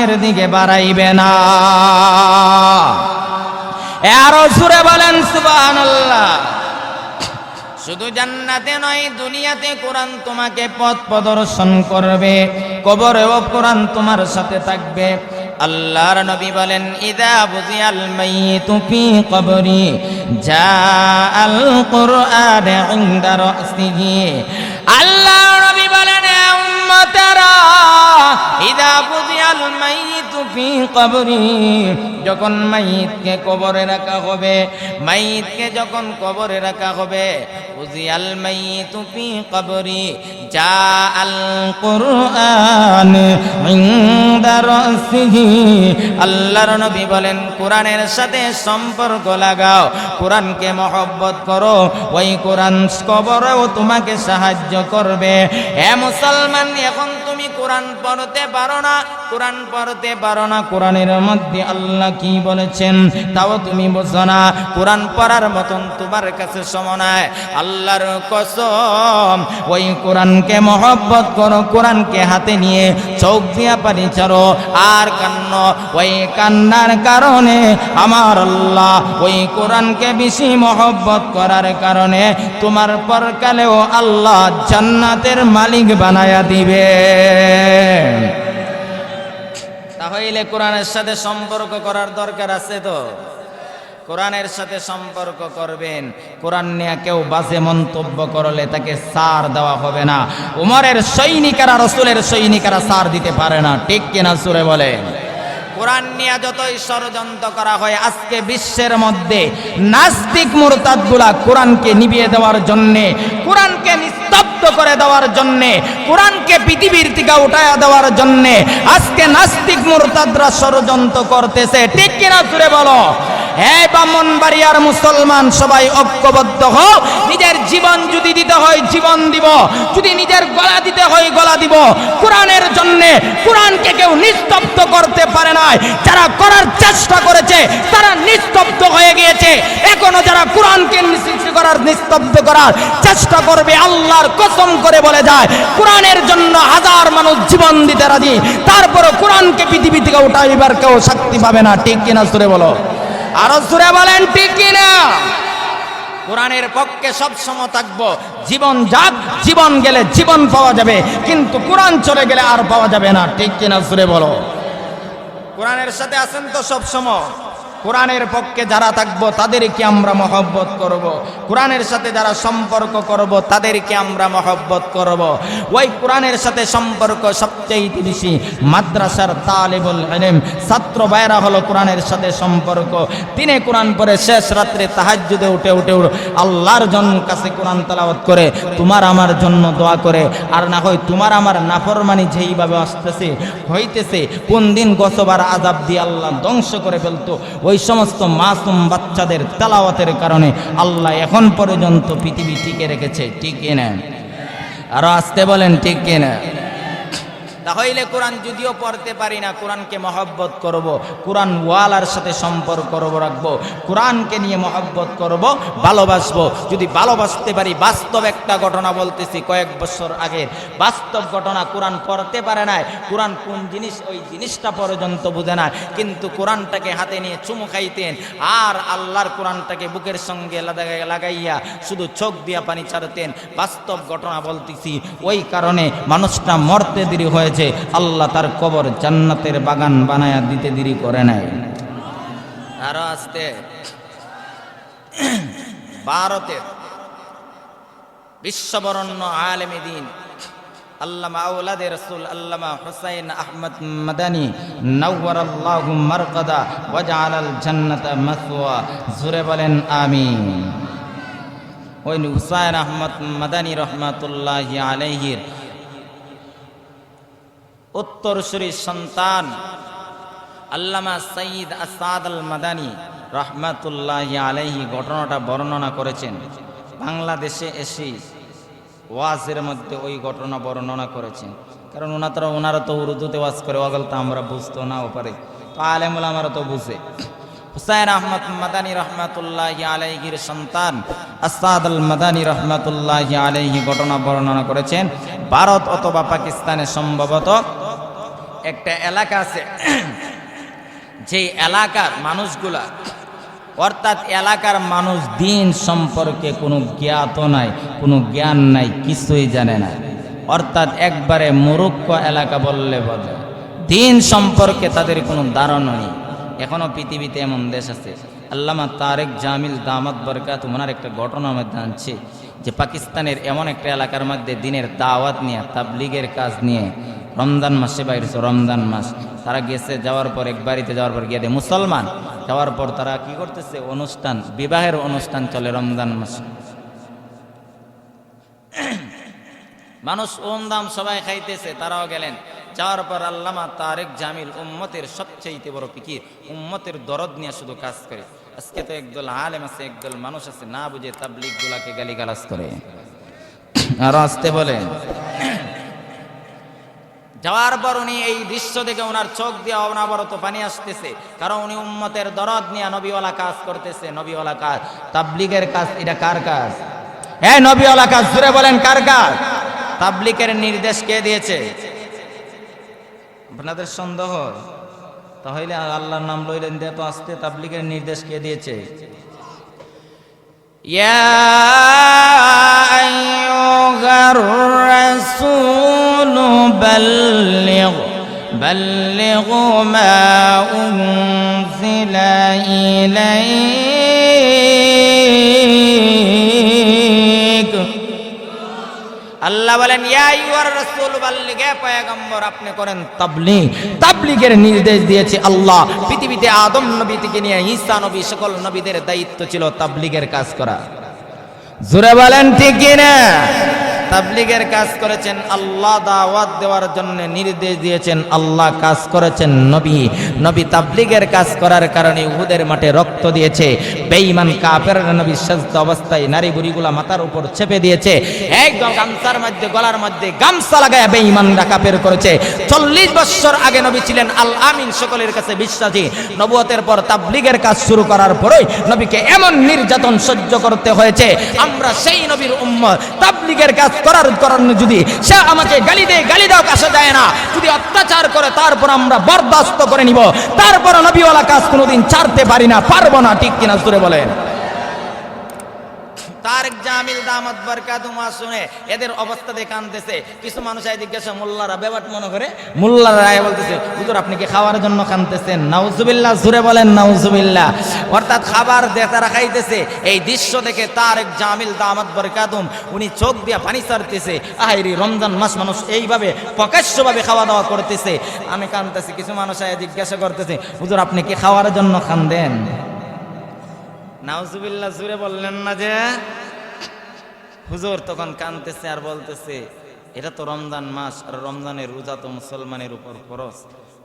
সামনের দিকে বাড়াইবে না। আরো জোরে বলেন সুবহানাল্লাহ। শুধু জান্নাতে নয়, দুনিয়াতে কোরআন তোমাকে পথ প্রদর্শন করবে, কবরেও কোরআন তোমার সাথে থাকবে। আল্লাহর নবী বলেন, ইযা বুজিয়াল মাইয়িতু ফি কবরি জাআল কুরআন ইনদা রাসিহি। আল্লাহর নবী বলেন, এ উম্মতেরা, ইযা বুজিয়াল মাইয়িতু ফি কবরি, যখন মাইয়িতকে কবরে রাখা হবে, মাইয়িতকে যখন কবরে রাখা হবে, বুজিয়াল মাইয়িতু ফি কবরি জাআল কুরআন ইনদা রাসিহি। আল্লাহর নবী বলেন, কোরআনের সাথে সম্পর্ক লাগাও, কোরআনকে মহব্বত করো, ওই কোরআন কবরেও তোমাকে সাহায্য করবে। হে মুসলমান, এখন তুমি কোরআন পড়তে পারো না, কোরআন পড়তে পারো না, কোরআনের মধ্যে আল্লাহ কি বলেছেন তাও তুমি বোঝো না, কোরআন পড়ার মতন তোমার কাছে সময় নাই। আল্লাহর কসম, ওই কোরআনকে মহব্বত করো, কোরআনকে হাতে নিয়ে চোখ দিয়া পানি ছাড়ো আর কান্নো। ওই কান্নার কারণে আমার আল্লাহ ওই কোরআনকে বেশি মহব্বত করার কারণে তোমার পরকালেও আল্লাহ জান্নাতের মালিক বানায়া দিবে। তাহলে কোরআনের সাথে সম্পর্ক করার দরকার আছে তো? কোরআনের সাথে সম্পর্ক করবেন। কোরআন নিয়ে কেউ বাজে মন্তব্য করলে তাকে সার দেওয়া হবে না। উমরের সৈনিকেরা রাসূলের সৈনিকেরা সার দিতে পারে না, ঠিক কিনা সুরে বলে? কোরআন নিয়ে যতই ষড়যন্ত্র করা হয়, আজকে বিশ্বের মধ্যে নাস্তিক মুরতাদগুলা কোরআনকে নিভিয়ে দেওয়ার জন্যে, কোরআনকে নিস্তব্ধ করে দেওয়ার জন্যে, কোরআনকে পৃথিবীর থেকে উঠায়া দেওয়ার জন্যে আজকে নাস্তিক মুরতাদরা ষড়যন্ত্র করতেছে, ঠিক কিনা সুরে বলো? হে ব্রাহ্মণবাড়িয়ার মুসলমান, সবাই ঐক্যবদ্ধ হও। নিজের জীবন যদি দিতে হয় জীবন দিব, যদি নিজের গলা দিতে হয় গলা দিব। কোরআনের জন্যে কোরআনকে কেউ নিস্তব্ধ করতে পারে না। যারা করার চেষ্টা করেছে তারা নিস্তব্ধ হয়ে গিয়েছে। এখনো যারা কোরআনকে নিস্তব্ধ করার চেষ্টা করবে, আল্লাহর কসম করে বলে যায়, কোরআনের জন্য হাজার মানুষ জীবন দিতে রাজি, তারপরে কোরআনকে পৃথিবী থেকে উঠাইবার কেউ শক্তি পাবে না, ঠিক কিনা সুরে বলো? আরো সুরে বলেন, ঠিক কিনা? কোরআনের পক্ষে সব সময় থাকবো। জীবন যাক, জীবন গেলে জীবন পাওয়া যাবে, কিন্তু কোরআন চলে গেলে আর পাওয়া যাবে না, ঠিক কিনা সুরে বলো? কোরআনের সাথে আছেন তো সব সময়। কোরআনের পক্ষে যারা থাকবো তাদেরকে আমরা মহব্বত করব। কোরআনের সাথে যারা সম্পর্ক করব তাদেরকে আমরা মহব্বত করব। ওই কোরআনের সাথে সম্পর্ক সবচেয়ে বেশি মাদ্রাসার তালিবুল ইলম ছাত্র ভাইরা হলো কোরআনের সাথে সম্পর্ক। দিনে কোরআন পড়ে শেষ রাত্রে তাহাজ্জুদে উঠে আল্লাহর কাছে কোরআন তেলাওয়াত করে, তোমার আমার জন্য দোয়া করে। আর না হয় তোমার আমার নাফরমানি যেইভাবে আসতেছে হইতেছে, কোন দিন গছবার আযাব দিয়ে আল্লাহ ধ্বংস করে ফেলতো, ওই সমস্ত মাসুম বাচ্চাদের তেলাওয়াতের কারণে আল্লাহ এখন পর্যন্ত পৃথিবী টিকে রেখেছে, ঠিক কিনা? আরো আসতে বলেন, ঠিক কিনা? তাহলে কোরআন যদিও পড়তে পারি না, কোরআনকে মহব্বত করব, কোরআন ওয়ালার সাথে সম্পর্ক রাখবো, কোরআনকে নিয়ে মহব্বত করব, ভালোবাসবো। যদি ভালোবাসতে পারি, বাস্তব একটা ঘটনা বলতেছি, কয়েক বছর আগের বাস্তব ঘটনা। কোরআন পড়তে পারে না, কোরআন কোন জিনিস ওই জিনিসটা পর্যন্ত বুঝে না, কিন্তু কোরআনটাকে হাতে নিয়ে চুমু খাইতেন আর আল্লাহর কোরআনটাকে বুকের সঙ্গে লাগাইয়া শুধু চোখ দিয়া পানি ছাড়তেন। বাস্তব ঘটনা বলতেছি। ওই কারণে মানুষটা মরতে দেরি হয়ে, আল্লাহ তার কবর জান্নাতের বাগান বানায়া দিতে দেরি করে নাই। আরো আসতে, ভারতের বিশ্ববরণ্য আলেমে দ্বীন আল্লামা আওলাদে রাসূল আল্লামা হুসাইন আহমদ মাদানী নাওয়ারাল্লাহু মারকাদা ওয়া জাআলাল জান্নাতা মাসওয়া। জোরে বলেন আমিন। ওই হুসাইন আহমদ মাদানী রাহমাতুল্লাহি আলাইহির উত্তরসূরি সন্তান আল্লামা সৈয়দ আসাদ আল মাদানী রহমাতুল্লাহি আলাইহি ঘটনাটা বর্ণনা করেছেন। বাংলাদেশে এসে ওয়াজের মধ্যে ওই ঘটনা বর্ণনা করেছেন। কারণ ওনারা তো উর্দুতে ওয়াজ করে, ওগুলো তো আমরা বুঝতো নাও পারে, তো আলেম ওলামারা তো বুঝে। হুসাইন আহমদ মাদানী রহমাতুল্লাহি আলাইহির সন্তান আসাদ আল মাদানী রহমাতুল্লাহি আলাইহি ঘটনা বর্ণনা করেছেন। ভারত অথবা পাকিস্তানে সম্ভবত একটা এলাকা আছে, যেই এলাকার মানুষগুলা, অর্থাৎ এলাকার মানুষ দিন সম্পর্কে কোনো জ্ঞাত নাই, কোনো জ্ঞান নাই, কিছুই জানে না, অর্থাৎ একবারে মূর্খ এলাকা বললে বলে, দিন সম্পর্কে তাদের কোনো ধারণা নেই। এখনো পৃথিবীতে এমন দেশ আছে, আল্লামা তারেক জামিল দামাত বরকাত ওনার একটা ঘটনার মধ্যে আনছে যে পাকিস্তানের এমন একটা এলাকার মধ্যে দিনের দাওয়াত নিয়ে, তাবলিগের কাজ নিয়ে রমজান মাসে বাইরেছে, রমজান মাস তারা গেছে, যাওয়ার পর এক বাড়িতে যাওয়ার পর গিয়ে মুসলমান, যাওয়ার পর তারা কি করতেছে, অনুষ্ঠান, বিবাহের অনুষ্ঠান চলে রমজান মাসে, মানুষ ওমদাম সবাই খাইতেছে, তারাও গেলেন। যাওয়ার পর আল্লামা তারেক জামিল উম্মতের সবচেয়ে বড় ফিকির, উম্মতের দরদ নিয়ে শুধু কাজ করে। আজকে তো একদল আলেম আছে, একদল মানুষ আছে না বুঝে তাবলিগ গুলাকে গালিগালাজ করে আর আসতে বলে। যাওয়ার পর উনি এই দৃশ্য দেখে ওনার চোখ দিয়ে অনবরত পানি আসতেছে, কারণ উনি উম্মতের দরদ নিয়ে নবীওয়ালা কাজ করতেছে। নবীওয়ালা কাজ, তাবলিগের কাজ, এটা কার কাজ? হ্যাঁ, নবীওয়ালা কাজ, জুড়ে বলেন কার কাজ? তাবলিগের নির্দেশ কে দিয়েছে? আপনাদের সন্দেহ? তাহলে আল্লাহর নাম লইলেন দিয়ে তো আসতে, তাবলিগের নির্দেশ কে দিয়েছে? ইয়া আইয়ুহার রাসূল বাল্লিগু মা উনজিলা ইলাইক। আল্লাহ বলেন ইয়া আইয়ুহার রাসূল বাল্লিগ, পয়গম্বর আপনি করেন তাবলীগ। তাবলীগের নির্দেশ দিয়েছে আল্লাহ। পৃথিবীতে আদম নবী থেকে নিয়ে ঈসা নবী সকল নবীদের দায়িত্ব ছিল তাবলীগের কাজ করা। জোরে বলেন ঠিক কি না? তাবলীগের কাজ করেছেন আল্লাহ, দাওয়াত দেওয়ার জন্য নির্দেশ দিয়েছেন আল্লাহ, কাজ করেছেন নবী। নবী তাবলীগের কাজ করার কারণে উহুদের মাঠে রক্ত দিয়েছে। বেঈমান কাফেররা নবী সাজদা অবস্থায় নারী বুড়িগুলা মাথার উপর চেপে দিয়েছে। একদম গামছার মধ্যে, গলার মধ্যে গামছা লাগায় বেঈমানরা কাফের করেছে। 40 বছর আগে নবী ছিলেন আল আমিন, সকলের কাছে বিশ্বাসী। নবুয়তের পর তাবলীগের কাজ শুরু করার পরেই নবীকে এমন নির্যাতন সহ্য করতে হয়েছে। আমরা সেই নবীর উম্মত, তাবলীগের কাজ করার কারণে যদি সে আমাকে গালি দেয়, গালি দাও, কাছে যায় না, যদি অত্যাচার করে তারপর আমরা বরদাস্ত করে নিব, তারপর নবীওয়ালা কাজ কোনোদিন ছাড়তে পারি না, পারবো না, ঠিক কিনা জোরে বলেন। তারেক জামিল দামাত বরকাতুহু শুনে এদের অবস্থা দেখে কাঁদতেছে। কিছু মানুষ জিজ্ঞাসা, মোল্লারা বেবাট মনে করে, মোল্লারা বলতেছে হুজুর আপনি কি খাওয়ার জন্য কাঁদতেছেন? নাউজুবিল্লাহ, জোরে বলেন নাউজুবিল্লাহ। অর্থাৎ খাবার তারা খাইতেছে। এই দৃশ্য দেখে তারেক জামিল দামাত বরকাতুহু উনি চোখ দিয়া পানি ছাড়তেছে। আহাইরি, রমজান মাস মানুষ এইভাবে প্রকাশ্যভাবে খাওয়া দাওয়া করতেছে, আমি কাঁদতেছি। কিছু মানুষ জিজ্ঞাসা করতেছে হুজুর আপনি কি খাওয়ার জন্য কাঁদেন? নাউজুবিল্লাহ, জুড়ে বললেন না যে? হুজুর তখন কাঁদতেছে আর বলতেছে এটা তো রমজান মাস, আর রমজানের রোজা তো মুসলমানের উপর ফরজ।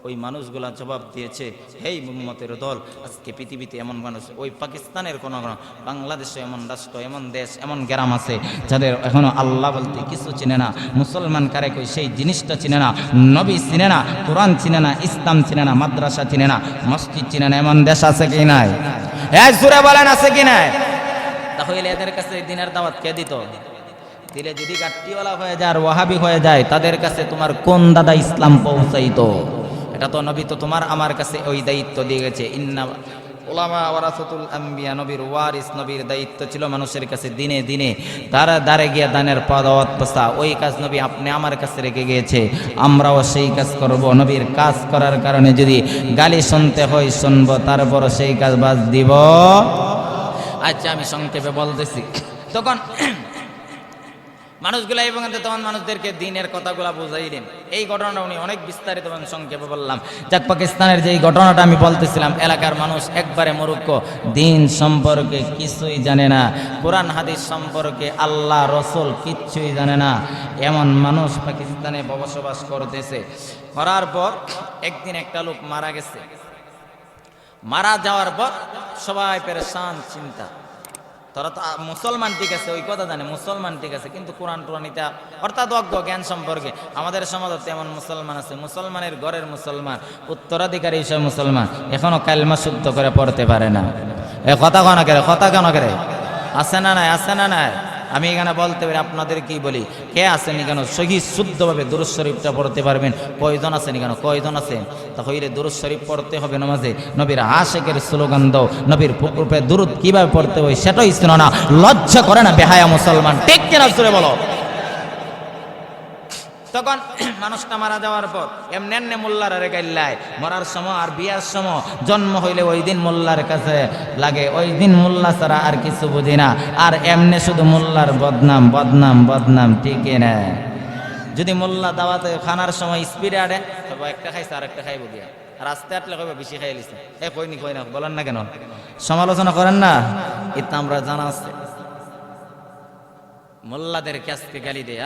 ওই মানুষগুলা জবাব দিয়েছে, হেই উম্মতের দল, আজকে পৃথিবীতে এমন মানুষ, ওই পাকিস্তানের কোনো বাংলাদেশে এমন রাষ্ট্র, এমন দেশ, এমন গ্রাম আছে যাদের এখনো আল্লাহ বলতে কিছু চিনে না। মুসলমান কারে কই সেই জিনিসটা চিনে না, নবী চিনে না, কোরআন চিনে না, ইসলাম চিনে না, মাদ্রাসা চিনে না, মসজিদ চিনে না। এমন দেশ আছে কি নাই? এক জোরে বলেন আছে কি নাই? তাহলে এদের কাছে দিনের দাওয়াত কে দিত? দিলে যদি গাট্টিওয়ালা হয়ে যায় আর ওয়াহাবি হয়ে যায়, তাদের কাছে তোমার কোন দাদা ইসলাম পৌঁছাইতো? এটা তো নবী তো তোমার আমার কাছে ওই দায়িত্ব দিয়ে গেছে। ইন্না উলামা ওয়ারাসাতুল আম্বিয়া, নবীর ওয়ারিস, নবীর দায়িত্ব ছিল মানুষের কাছে দিনে দিনে তারা দাঁড়ে গিয়ে দানের দাওয়াত পৌঁছা। ওই কাজ নবী আপনি আমার কাছে রেখে গিয়েছে, আমরাও সেই কাজ করব। নবীর কাজ করার কারণে যদি গালি শুনতে হয় শুনবো, তারপর সেই কাজ বাদ দিব। আচ্ছা আমি সংক্ষেপে বলতেছি। তখন মানুষগুলা এবং তখন মানুষদেরকে দিনের কথাগুলা বুঝাইলেন। এই ঘটনাটা উনি অনেক বিস্তারিত এবং সংক্ষেপে বললাম। যাক, পাকিস্তানের যেই ঘটনাটা আমি বলতেছিলাম, এলাকার মানুষ একবারে মূর্খ, দিন সম্পর্কে কিছুই জানে না, কোরআন হাদিস সম্পর্কে আল্লাহ রসুল কিচ্ছুই জানে না, এমন মানুষ পাকিস্তানে বসবাস করতেছে। করার পর একদিন একটা লোক মারা গেছে। মারা যাওয়ার পর সবাই পেরেশান, চিন্তা। তারা তো মুসলমান ঠিক আছে, ওই কথা জানে মুসলমান ঠিক আছে, কিন্তু কোরআন টোরানিটা অর্থাৎ অজ্ঞ জ্ঞান সম্পর্কে। আমাদের সমাজে তেমন মুসলমান আছে, মুসলমানের ঘরের মুসলমান, উত্তরাধিকারী হিসেবে মুসলমান, এখনো কালমা শুদ্ধ করে পড়তে পারে না। এ কথা কেন করে, কথা কেন করে? আছে না নাই? আছে না নাই? আমি এখানে বলতে পারি, আপনাদের কি বলি, কে আছেন এখানে সহি শুদ্ধভাবে দুরূদ শরীফটা পড়তে পারবেন? কয়জন আছেন এখানে? কয়জন আছেন? তাহলে দুরূদ শরীফ পড়তে হবে নামাজে। নবীর আশিকের স্লোগান দাও, নবীর পুকুরে দুরূদ কিভাবে পড়তে হয় সেটাই ছিল না। লজ্জা করে না বেহায়া মুসলমান? ঠিক কিনা জোরে বলো। তখন মানুষটা মারা যাওয়ার পর এমনি মোল্লার রেগাইল্লায় মরার সময় আর বিয়ার সময় জন্ম হইলে ওই দিন মোল্লার কাছে লাগে, ওই দিন মোল্লা ছাড়া আর কিছু বুঝি না। আর এমনি শুধু মোল্লার বদনাম বদনাম বদনাম, ঠিক না? যদি মোল্লা দাওয়াতে খানার সময় স্পিডে আড়ে, তবে একটা খাইছে আর একটা খাইব গিয়া, রাস্তায় আটলে কইবা বেশি খাই লিছে, কই না বলেন না কেন? সমালোচনা করেন না, এটা আমরা জানা আছে। মোল্লাদের কাছকে গালি দেয়,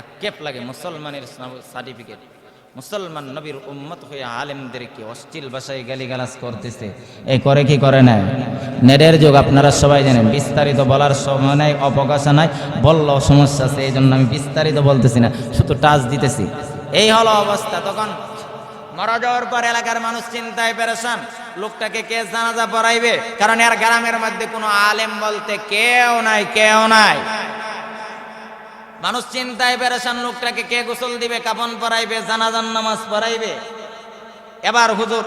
আক্ষেপ লাগে। মুসলমানের সার্টিফিকেট, মুসলমান নবীর উম্মত হয়ে আলেমদেরকে অশ্লীল ভাষায় গালিগালাজ করতেছে। এই করে কি করে না? নেটের যুগ, আপনারা সবাই জানেন। বিস্তারিত বলার সময় নাই, অবকাশ নাই, বললেও সমস্যা আছে, এই জন্য আমি বিস্তারিত বলতেছি না, শুধু টাচ দিতেছি। এই হলো অবস্থা। তখন মারা যাওয়ার পর এলাকার মানুষ চিন্তায় পেরেশান, লোকটাকে কে জানাজা পড়াইবে? কারণ এর গ্রামের মধ্যে কোনো আলেম বলতে কেউ নাই, কেউ নাই। মানুষ চিন্তায় পেরেশান, লোকটাকে কে গোসল দিবে, কাফন পরাইবে, জানাজার নামাজ পড়াইবে। এবার হুজুর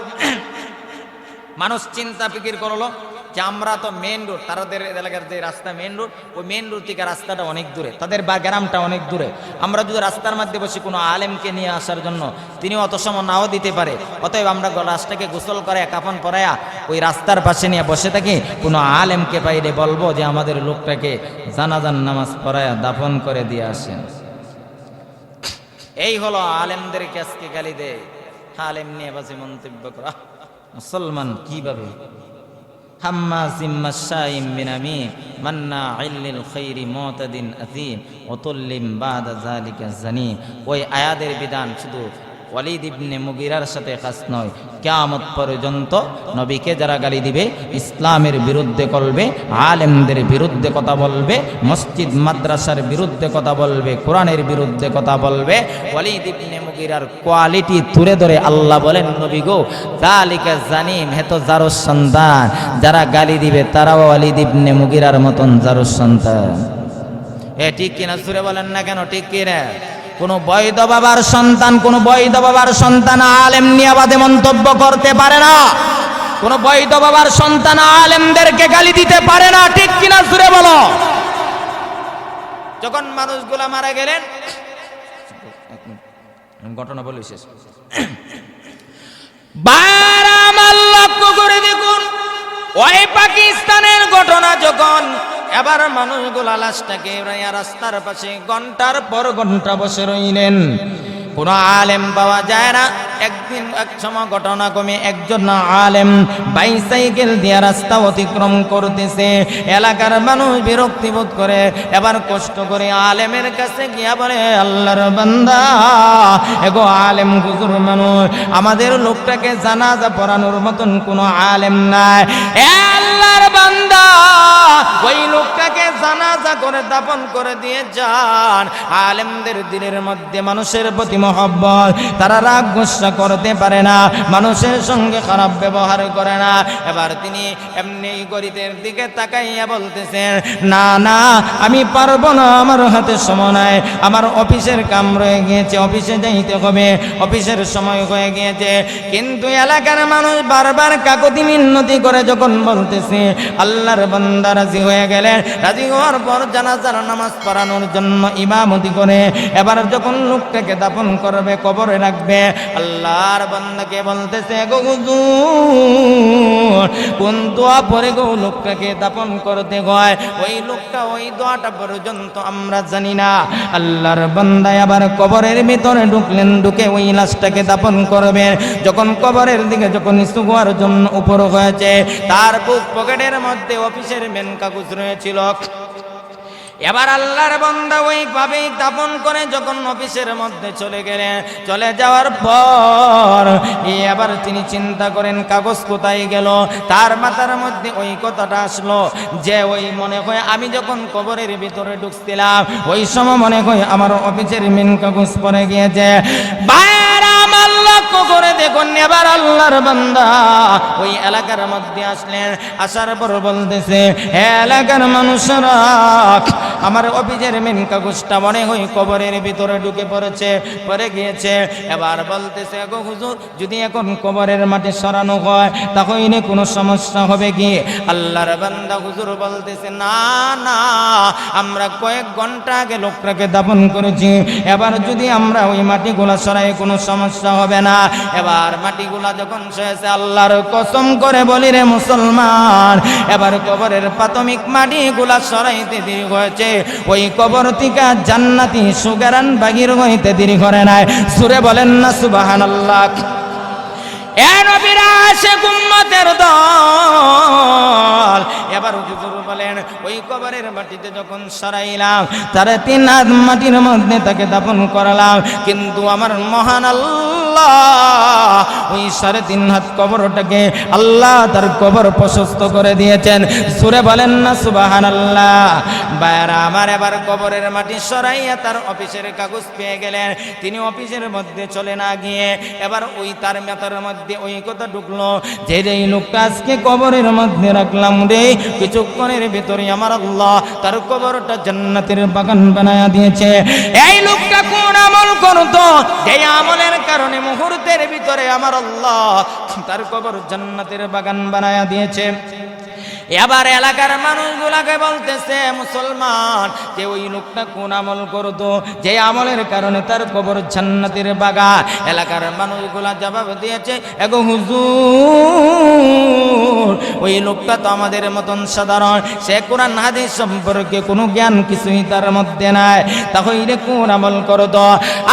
মানুষ চিন্তা ফিকির করলো যে আমরা তো মেন রোড, তাদের এলাকার যে রাস্তা মেন রোড, ওই মেন রোড থেকে রাস্তাটা অনেক দূরে, তাদের বা গ্রামটা অনেক দূরে। আমরা যদি রাস্তার মধ্যে বসে কোনো আলেমকে নিয়ে আসার জন্য, তিনি অত সময় নাও দিতে পারে, অতএব আমরা লাশটাকে গোসল করে কাফন পরায়া ওই রাস্তার পাশে নিয়ে বসে থাকি। কোনো আলেমকে পাইলে বলবো যে আমাদের লোকটাকে জানাজান নামাজ পড়ায়া দাফন করে দিয়ে আসেন। এই হলো আলেমদের কাছকে গালি দেয়, আলেম নিয়ে বাজে মন্তব্য করা। মুসলমান কিভাবে হাম্মাজিম মাশাইম বিনামিম মান্নাইল লিল খাইরি মুতাদিন আযীম ওয়াতুল্লিম বাদা যালিকা জানিম। ওই আয়াতের বিধান শুধু ওয়ালিদ ইবনে মুগিরার সাথে খাস নয়, কিয়ামত পর্যন্ত নবীকে যারা গালি দিবে, ইসলামের বিরুদ্ধে করবে, আলেমদের বিরুদ্ধে কথা বলবে, মসজিদ মাদ্রাসার বিরুদ্ধে কথা বলবে, কোরআনের বিরুদ্ধে কথা বলবে, ওয়ালিদ ইবনে মুগিরার কোয়ালিটি তুলে ধরে আল্লাহ বলেন, নবী গো যালিকা জানিম, হেতো জারুস সন্তান, যারা গালি দিবে তারাও ওয়ালিদ ইবনে মুগিরার মতন জারুস সন্তান। ঠিক কিনা জোরে বলেন না কেন? ঠিক কিনা? কোন বৈধ বাবার সন্তান, কোন বৈধ বাবার সন্তান আলেম নিয়ে বাদে মন্তব্য করতে পারে না। কোন বৈধ বাবার সন্তান আলেমদেরকে গালি দিতে পারে না। ঠিক কিনা জোরে বলো। যখন মানুষগুলা মারা গেলেন, ঘটনা বলি শেষ, বারামাল লক্ষ্য করে দেখুন ওই পাকিস্তানের ঘটনা। যখন এবার মানুষগুলা লাশটাকে রাস্তার পাশে ঘন্টার পর ঘন্টা বসে রইলেন, কোনো আলেম পাওয়া যায় না। একদিন এক সময় ঘটনা কমে একজন আলেম বাইসাইকেল দিয়ে রাস্তা অতিক্রম করতেছে। এলাকার মানুষ বিরক্তি বোধ করে, এবার কষ্ট করে আলেমের কাছে গিয়া বলে, আল্লাহর বান্দা, এগো আলেম হুজুর মানুষ, আমাদের লোকটাকে জানাজা পড়ানোর মতন কোনো আলেম নাই। আল্লাহর বান্দা, ওই লোকটাকে জানাজা করে দাফন করে দিয়ে যান। আলেমদের দিলের মধ্যে মানুষের প্রতি মহব্বত, তারা রাগ গুসা করতে পারে না, মানুষের সঙ্গে খারাপ ব্যবহার করে না। এবার তিনি এমনি গরিবের দিকে তাকাইয়া বলতেছেন, না না আমি পারবো না, আমার হাতে সময় নাই, আমার অফিসের কাম রয়ে গিয়েছে, অফিসে যাইতে হবে, অফিসের সময় হয়ে গিয়েছে। কিন্তু এলাকার মানুষ বারবার কাকুতি মিনতি করে যখন বলতেছে, আল্লাহর বান্দা রাজি হয়ে গেলেন। রাজি হওয়ার পর জানাজার নামাজ পড়ানোর জন্য ইমামতি করে এবার যখন লোকটাকে দাফন করবে, কবরে রাখবে, আল্লাহর বান্দাকে বলতেছে, গো হুজুর কোন দোয়া পরে গো লোকটাকে দাফন করতে হয়? ওই লোকটা ওই দোয়াটা পর্যন্ত আমরা জানি না। আল্লাহর বান্দা আবার কবরের ভিতরে ঢুকলেন, ঢুকে ওই লাশটাকে দাফন করবেন। যখন কবরের দিকে যখন সুগুয়ার জন্য উপর হয়েছে, তার বুক পকেটের মধ্যে অফিসের মেন কাগজ রয়েছিল। এবার আল্লাহর বান্দা ওইভাবেই দাফন করে যখন অফিসের মধ্যে চলে গেলেন, চলে যাওয়ার পর এবার তিনি চিন্তা করেন কাগজ কোথায় গেল। তার মাথার মধ্যে ওই কথাটা আসলো যে ওই মনে হয় আমি যখন কবরের ভিতরে ঢুকছিলাম, ওই সময় মনে হয় আমার অফিসের মেন কাগজ পড়ে গিয়েছে। বাইরে আমার লক্ষ্য করে দেখুন এবার আল্লাহর বান্দা ওই এলাকার মধ্যে আসলেন, আসার পর বলতেছে, হে এলাকার মানুষরা, আমার অফিসের মেন কাগজটা মনে হয় কবরের ভিতরে ঢুকে পড়ে গিয়েছে। এবার বলতেছে, গো হুজুর, যদি এখন কবরের মাঠে সরানো হয় তাহলে কোনো সমস্যা হবে কি? আল্লাহর বান্দা হুজুর বলতেছে, না না, আমরা কয়েক ঘন্টা আগে লোকটাকে দাফন করেছি, এবার যদি আমরা ওই মাটিগুলা সরাই কোনো সমস্যা হবে না। এবার মাটিগুলা যখন সয়েছে, আল্লাহর কসম করে বলি রে মুসলমান, এবার কবরের প্রাথমিক মাটিগুলা সরাইতে দেরি হয়েছে, ওই কবর থেকে জান্নাতি সুগারান বাগির হইতে দেরি করে নাই। সুরে বলেন না সুবহানাল্লাহ। এ নবীরা আসে উম্মতের দল। এবার হুজুর বলেন, ওই কবরের মাটিতে যখন সরাইলাম, তারে 3 হাত মাটির মধ্যে তাকে দাফন করালাম, কিন্তু আমার মহান আল্লাহ ওই 3.5 হাত কবরটাকে আল্লাহ তার কবর প্রশস্ত করে দিয়েছেন। সুরে বলেন না সুবহানাল্লাহ। বাইরা আমার, এবার কবরের মাটি সরাইয়া তার অফিসের কাগজ পেয়ে গেলেন। তিনি অফিসের মধ্যে চলে না গিয়ে এবার ওই তার মাথার মধ্যে ওই কথা ঢুকলো যে এই লোকটা আজকে কবরের মধ্যে রাখলাম রে, কিছুক্ষণের ভিতরে আমার আল্লাহ তার কবরটা জান্নাতের বাগান বানায়া দিয়েছে। এই লোকটা কোন আমল করতো, যে আমলের কারণে মুহূর্তের ভিতরে আমার আল্লাহ তার কবর জান্নাতের বাগান বানায়া দিয়েছে। এবার এলাকার মানুষগুলাকে বলতেছে, মুসলমান, যে ওই লোকটা কোন আমল করতো যে আমলের কারণে তার কবর জান্নাতের বাগান? এলাকার মানুষগুলা জবাব দিয়েছে, এগো হুজুর, ওই লোকটা তো আমাদের মতন সাধারণ, সে কোরআন হাদিস সম্পর্কে কোনো জ্ঞান কিছুই তার মধ্যে নাই, তাহলে কোন আমল করতো?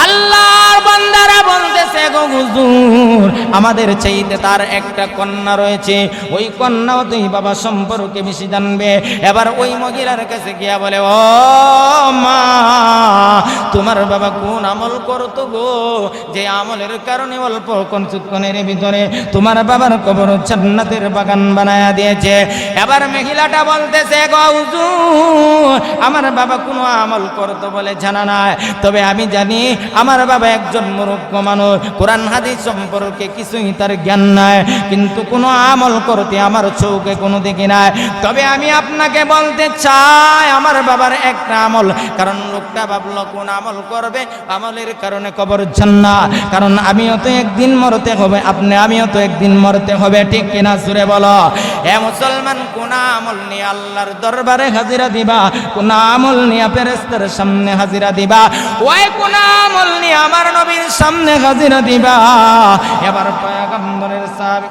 আল্লাহর বান্দারা বলতেছে, গো হুজুর, আমাদের চাইতে তার একটা কন্যা রয়েছে, ওই কন্যাও তুই বাবা সম্পর্কে বেশি জানবে। এবার ওই মহিলার কাছে গিয়া বলে, ও মা, তোমার বাবা কোন আমল করতো গো, যে আমলের কারণে অল্প কিছুক্ষণের ভিতরে তোমার বাবার কবর জান্নাতের বাগান বানায়া দিয়েছে? এবার মহিলাটা বলতেছে, গো হুজুর, আমার বাবা কোনো আমল করতো বলে জানা নাই, তবে আমি জানি আমার বাবা একজন মূর্খ মানুষ, কোরআন হাদিস সম্পর্কে কিছুই তার জ্ঞান নাই, কিন্তু কোনো আমল করতে আমার চোখে কোনো দেখি নাই। তবে আমি আপনাকে বলতে চাই, আমার বাবার একটা আমল, কারণ লোকটা ভাবলো কোন আমল করবে, আমলের কারণে কবর জান্নাত, কারণ আমিও তো একদিন মরতে হবে, আমিও তো একদিন মরতে হবে, ঠিক কিনা? সুরে বলো। হে মুসলমান, কোন আমল নিয়ে আল্লাহর দরবারে হাজিরা দিবা, কোন আমল নিয়ে ফেরেশতার সামনে হাজিরা দিবা, ওই কোন আমল নিয়ে আমার নবীর সামনে হাজিরা দিবা? এবার পয়গম্বরের সাহাবী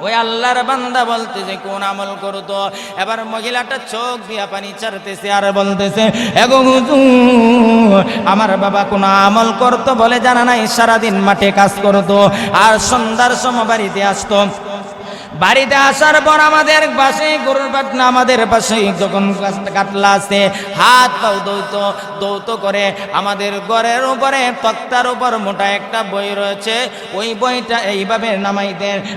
ওই আল্লাহর বান্দা বলতে যে কোন আমল করতো? এবার মহিলাটা চোখ দিয়া পানি ছাড়তেছে আর বলতেছে, এগো হুজুর, আমার বাবা কোন আমল করতো বলে জানা নাই, সারাদিন মাঠে কাজ করতো আর সন্ধ্যার সময় বাড়িতে আসতো। বাড়িতে আসার পর আমাদের পাশে গরুর পাটনা, আমাদের পাশে যখন কাটলা আছে, হাত পাও দৌত করে আমাদের ঘরের উপরে তক্তার উপর মোটা একটা বই রয়েছে, ওই বইটা এইভাবে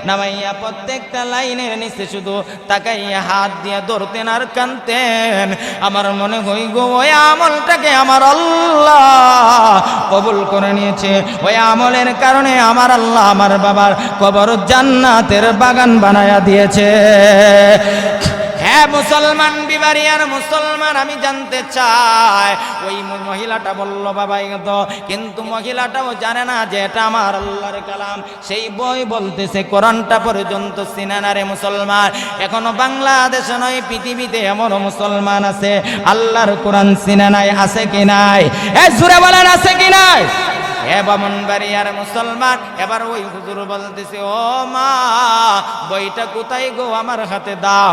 নামাইয়া প্রত্যেকটা লাইনের নিচে শুধু তাকাইয়া হাত দিয়ে ধরতেন আর কানতেন। আমার মনে হই গো, ওই আমলটাকে আমার আল্লাহ কবুল করে নিয়েছে, ওই আমলের কারণে আমার আল্লাহ আমার বাবার কবর জান্নাতের বাগান বানায়া দিয়েছে। হ্যাঁ মুসলমান, বিবারিয়ার মুসলমান, আমি জানতে চাই, ওই মহিলাটা বলল বাবা তো, কিন্তু মহিলাটাও জানে না যে এটা আমার আল্লাহর কালাম, সেই বই বলতেছে কোরআনটা পর্যন্ত চিনে না রে মুসলমান। এখনো বাংলাদেশে নয়, পৃথিবীতে এমন মুসলমান আছে আল্লাহর কোরআন চিনে নাই, আছে কি নাই? জোরে বলেন, আছে কি নাই? এ ব্রাহ্মণবাড়িয়ার মুসলমান, এবার ওই হুজুর বলতেছে, ও মা, বইটা কোথায় গো, আমার হাতে দাও।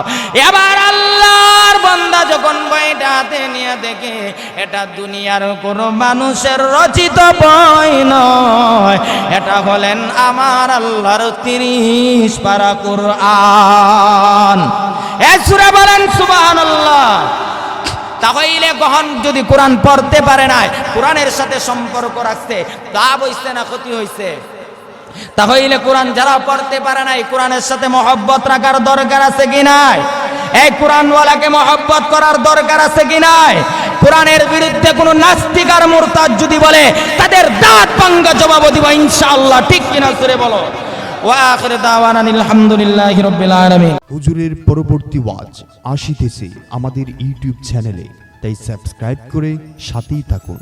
এবার আল্লাহর বান্দা যখন বইটা হাতে নিয়ে দেখে, এটা দুনিয়ার কোনো মানুষের রচিত বই নয়, এটা হলেন আমার আল্লাহর 30 পারা কুরআন। সূরা বলেন সুবহানাল্লাহ। তাহলে গহন যদি কোরআন পড়তে পারে না, কোরআনের সাথে সম্পর্ক রাখছে, লাভ হইছে না ক্ষতি হইছে? তাহলে কোরআন যারা পড়তে পারে নাই, কোরআনের সাথে মহব্বত রাখার দরকার আছে কি নাই? এই কোরআনওয়ালাকে মহব্বত করার দরকার আছে কি নাই? কোরআনের বিরুদ্ধে কোনো নাস্তিক আর মুরতাদ যদি বলে তাদের দাঁত ভাঙা জবাব দিব ইনশাআল্লাহ। ঠিক কিনা জোরে বলো। ওয়া আখির দাওয়ানা আলহামদুলিল্লাহি রাব্বিল আলামিন। হুজুরের পরবর্তী ওয়াজ আসিতেছে আমাদের ইউটিউব চ্যানেলে, তাই সাবস্ক্রাইব করে সাথেই থাকুন।